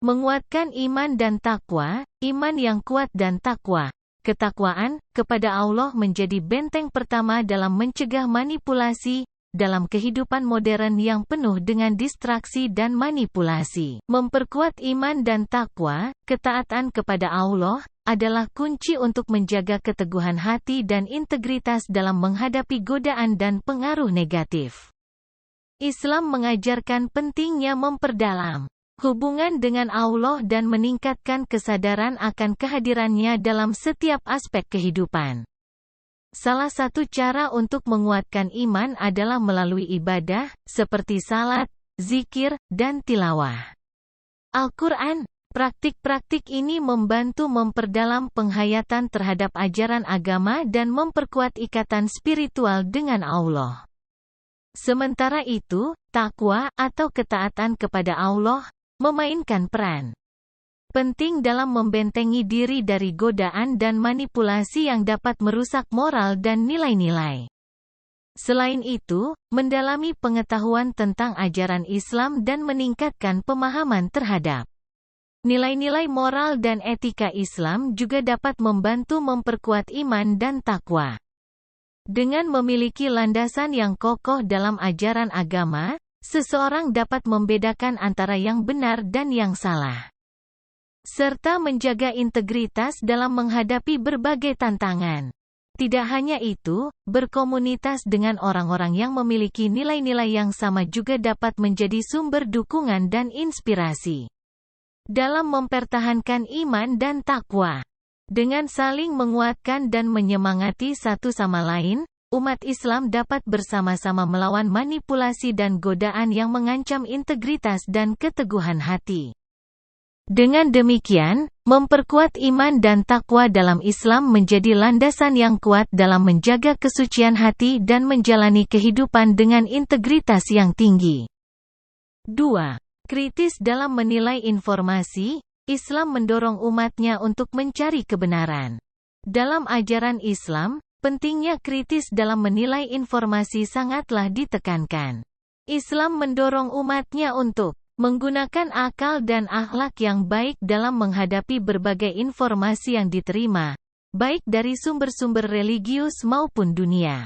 Menguatkan iman dan takwa, iman yang kuat dan takwa. Ketakwaan kepada Allah menjadi benteng pertama dalam mencegah manipulasi dalam kehidupan modern yang penuh dengan distraksi dan manipulasi. Memperkuat iman dan takwa, ketaatan kepada Allah, adalah kunci untuk menjaga keteguhan hati dan integritas dalam menghadapi godaan dan pengaruh negatif. Islam mengajarkan pentingnya memperdalam hubungan dengan Allah dan meningkatkan kesadaran akan kehadirannya dalam setiap aspek kehidupan. Salah satu cara untuk menguatkan iman adalah melalui ibadah, seperti salat, zikir, dan tilawah Al-Quran. Praktik-praktik ini membantu memperdalam penghayatan terhadap ajaran agama dan memperkuat ikatan spiritual dengan Allah. Sementara itu, takwa atau ketaatan kepada Allah memainkan peran penting dalam membentengi diri dari godaan dan manipulasi yang dapat merusak moral dan nilai-nilai. Selain itu, mendalami pengetahuan tentang ajaran Islam dan meningkatkan pemahaman terhadap nilai-nilai moral dan etika Islam juga dapat membantu memperkuat iman dan takwa. Dengan memiliki landasan yang kokoh dalam ajaran agama, seseorang dapat membedakan antara yang benar dan yang salah, serta menjaga integritas dalam menghadapi berbagai tantangan. Tidak hanya itu, berkomunitas dengan orang-orang yang memiliki nilai-nilai yang sama juga dapat menjadi sumber dukungan dan inspirasi dalam mempertahankan iman dan takwa. Dengan saling menguatkan dan menyemangati satu sama lain, umat Islam dapat bersama-sama melawan manipulasi dan godaan yang mengancam integritas dan keteguhan hati. Dengan demikian, memperkuat iman dan takwa dalam Islam menjadi landasan yang kuat dalam menjaga kesucian hati dan menjalani kehidupan dengan integritas yang tinggi. 2. Kritis dalam menilai informasi. Islam mendorong umatnya untuk mencari kebenaran. Dalam ajaran Islam, pentingnya kritis dalam menilai informasi sangatlah ditekankan. Islam mendorong umatnya untuk menggunakan akal dan akhlak yang baik dalam menghadapi berbagai informasi yang diterima, baik dari sumber-sumber religius maupun dunia.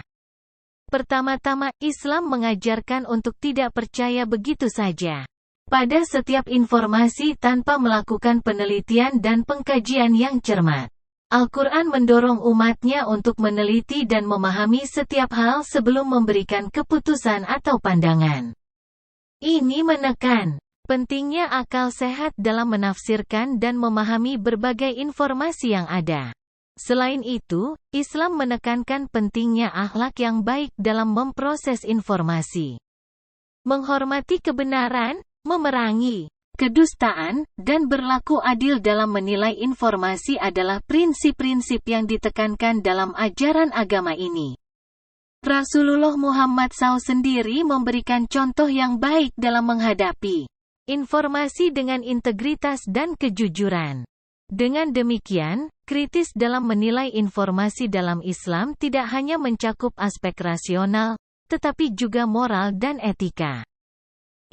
Pertama-tama, Islam mengajarkan untuk tidak percaya begitu saja pada setiap informasi tanpa melakukan penelitian dan pengkajian yang cermat. Al-Quran mendorong umatnya untuk meneliti dan memahami setiap hal sebelum memberikan keputusan atau pandangan. Ini menekan pentingnya akal sehat dalam menafsirkan dan memahami berbagai informasi yang ada. Selain itu, Islam menekankan pentingnya akhlak yang baik dalam memproses informasi. Menghormati kebenaran, memerangi kedustaan, dan berlaku adil dalam menilai informasi adalah prinsip-prinsip yang ditekankan dalam ajaran agama ini. Rasulullah Muhammad SAW sendiri memberikan contoh yang baik dalam menghadapi informasi dengan integritas dan kejujuran. Dengan demikian, kritis dalam menilai informasi dalam Islam tidak hanya mencakup aspek rasional, tetapi juga moral dan etika.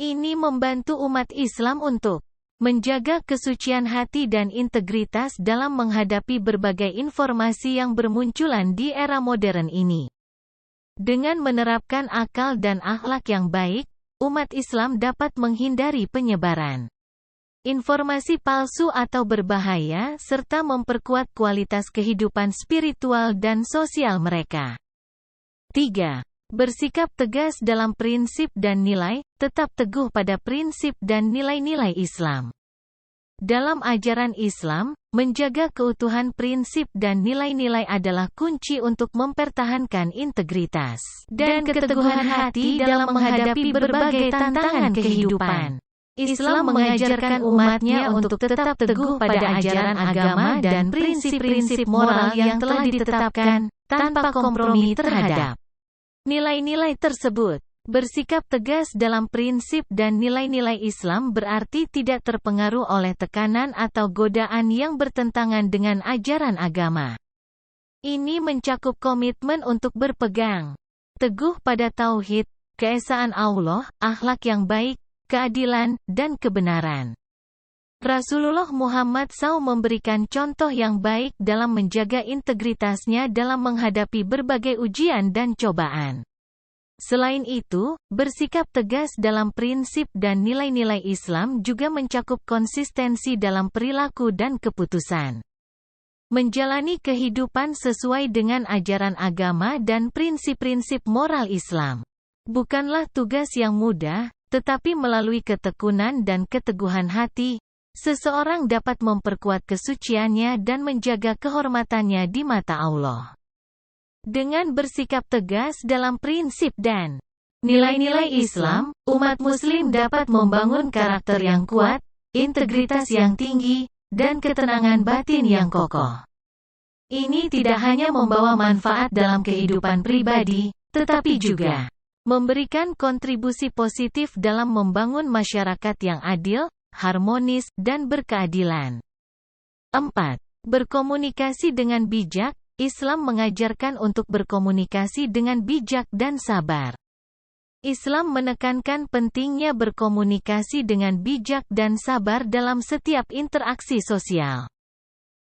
Ini membantu umat Islam untuk menjaga kesucian hati dan integritas dalam menghadapi berbagai informasi yang bermunculan di era modern ini. Dengan menerapkan akal dan akhlak yang baik, umat Islam dapat menghindari penyebaran informasi palsu atau berbahaya serta memperkuat kualitas kehidupan spiritual dan sosial mereka. 3. Bersikap tegas dalam prinsip dan nilai, tetap teguh pada prinsip dan nilai-nilai Islam. Dalam ajaran Islam, menjaga keutuhan prinsip dan nilai-nilai adalah kunci untuk mempertahankan integritas dan keteguhan hati dalam menghadapi berbagai tantangan kehidupan. Islam mengajarkan umatnya untuk tetap teguh pada ajaran agama dan prinsip-prinsip moral yang telah ditetapkan, tanpa kompromi terhadap nilai-nilai tersebut. Bersikap tegas dalam prinsip dan nilai-nilai Islam berarti tidak terpengaruh oleh tekanan atau godaan yang bertentangan dengan ajaran agama. Ini mencakup komitmen untuk berpegang teguh pada tauhid, keesaan Allah, akhlak yang baik, keadilan, dan kebenaran. Rasulullah Muhammad SAW memberikan contoh yang baik dalam menjaga integritasnya dalam menghadapi berbagai ujian dan cobaan. Selain itu, bersikap tegas dalam prinsip dan nilai-nilai Islam juga mencakup konsistensi dalam perilaku dan keputusan. Menjalani kehidupan sesuai dengan ajaran agama dan prinsip-prinsip moral Islam bukanlah tugas yang mudah, tetapi melalui ketekunan dan keteguhan hati, seseorang dapat memperkuat kesuciannya dan menjaga kehormatannya di mata Allah. Dengan bersikap tegas dalam prinsip dan nilai-nilai Islam, umat Muslim dapat membangun karakter yang kuat, integritas yang tinggi, dan ketenangan batin yang kokoh. Ini tidak hanya membawa manfaat dalam kehidupan pribadi, tetapi juga memberikan kontribusi positif dalam membangun masyarakat yang adil, harmonis, dan berkeadilan. 4. Berkomunikasi dengan bijak. Islam mengajarkan untuk berkomunikasi dengan bijak dan sabar. Islam menekankan pentingnya berkomunikasi dengan bijak dan sabar dalam setiap interaksi sosial.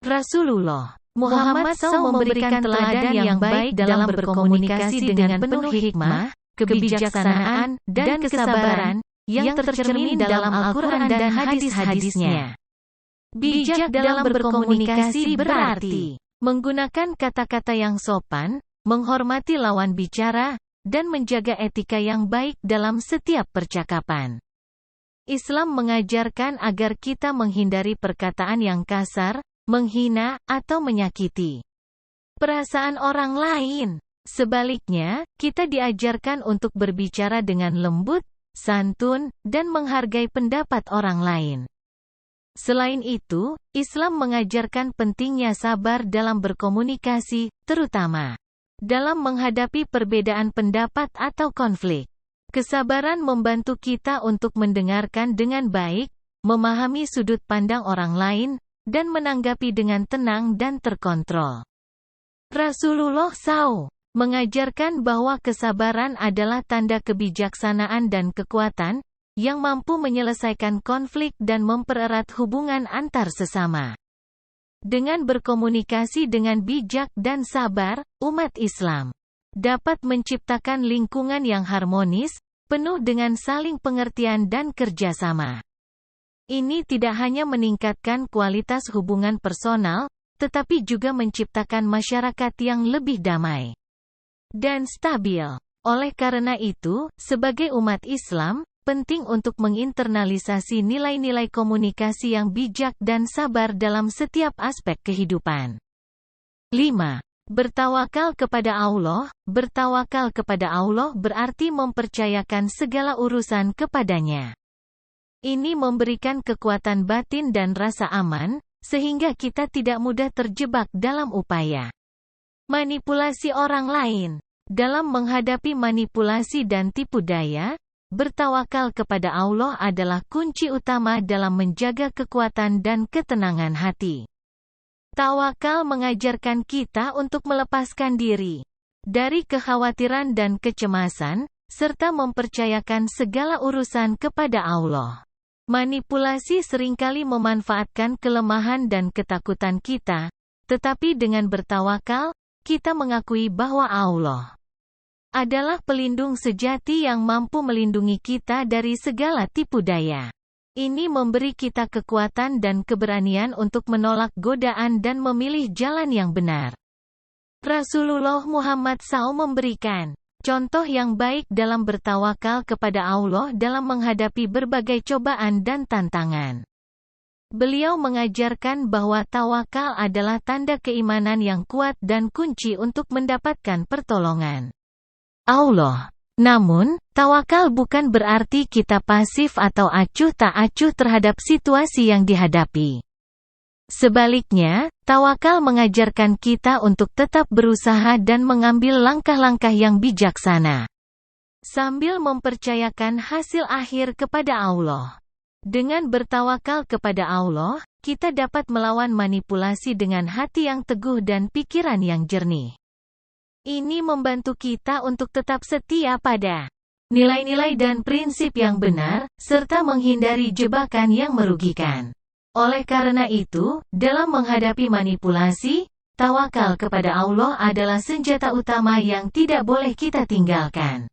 Rasulullah Muhammad SAW memberikan teladan yang baik dalam berkomunikasi dengan penuh hikmah, kebijaksanaan, dan kesabaran, yang tercermin dalam Al-Quran dan hadis-hadisnya. Bijak dalam berkomunikasi berarti menggunakan kata-kata yang sopan, menghormati lawan bicara, dan menjaga etika yang baik dalam setiap percakapan. Islam mengajarkan agar kita menghindari perkataan yang kasar, menghina, atau menyakiti perasaan orang lain. Sebaliknya, kita diajarkan untuk berbicara dengan lembut, santun, dan menghargai pendapat orang lain. Selain itu, Islam mengajarkan pentingnya sabar dalam berkomunikasi, terutama dalam menghadapi perbedaan pendapat atau konflik. Kesabaran membantu kita untuk mendengarkan dengan baik, memahami sudut pandang orang lain, dan menanggapi dengan tenang dan terkontrol. Rasulullah SAW mengajarkan bahwa kesabaran adalah tanda kebijaksanaan dan kekuatan, yang mampu menyelesaikan konflik dan mempererat hubungan antar sesama. Dengan berkomunikasi dengan bijak dan sabar, umat Islam dapat menciptakan lingkungan yang harmonis, penuh dengan saling pengertian dan kerjasama. Ini tidak hanya meningkatkan kualitas hubungan personal, tetapi juga menciptakan masyarakat yang lebih damai dan stabil. Oleh karena itu, sebagai umat Islam, penting untuk menginternalisasi nilai-nilai komunikasi yang bijak dan sabar dalam setiap aspek kehidupan. 5. Bertawakal kepada Allah. Bertawakal kepada Allah berarti mempercayakan segala urusan kepadanya. Ini memberikan kekuatan batin dan rasa aman, sehingga kita tidak mudah terjebak dalam upaya manipulasi orang lain. Dalam menghadapi manipulasi dan tipu daya, bertawakal kepada Allah adalah kunci utama dalam menjaga kekuatan dan ketenangan hati. Tawakal mengajarkan kita untuk melepaskan diri dari kekhawatiran dan kecemasan, serta mempercayakan segala urusan kepada Allah. Manipulasi seringkali memanfaatkan kelemahan dan ketakutan kita, tetapi dengan bertawakal, kita mengakui bahwa Allah adalah pelindung sejati yang mampu melindungi kita dari segala tipu daya. Ini memberi kita kekuatan dan keberanian untuk menolak godaan dan memilih jalan yang benar. Rasulullah Muhammad SAW memberikan contoh yang baik dalam bertawakal kepada Allah dalam menghadapi berbagai cobaan dan tantangan. Beliau mengajarkan bahwa tawakal adalah tanda keimanan yang kuat dan kunci untuk mendapatkan pertolongan Allah. Namun, tawakal bukan berarti kita pasif atau acuh tak acuh terhadap situasi yang dihadapi. Sebaliknya, tawakal mengajarkan kita untuk tetap berusaha dan mengambil langkah-langkah yang bijaksana, sambil mempercayakan hasil akhir kepada Allah. Dengan bertawakal kepada Allah, kita dapat melawan manipulasi dengan hati yang teguh dan pikiran yang jernih. Ini membantu kita untuk tetap setia pada nilai-nilai dan prinsip yang benar, serta menghindari jebakan yang merugikan. Oleh karena itu, dalam menghadapi manipulasi, tawakal kepada Allah adalah senjata utama yang tidak boleh kita tinggalkan.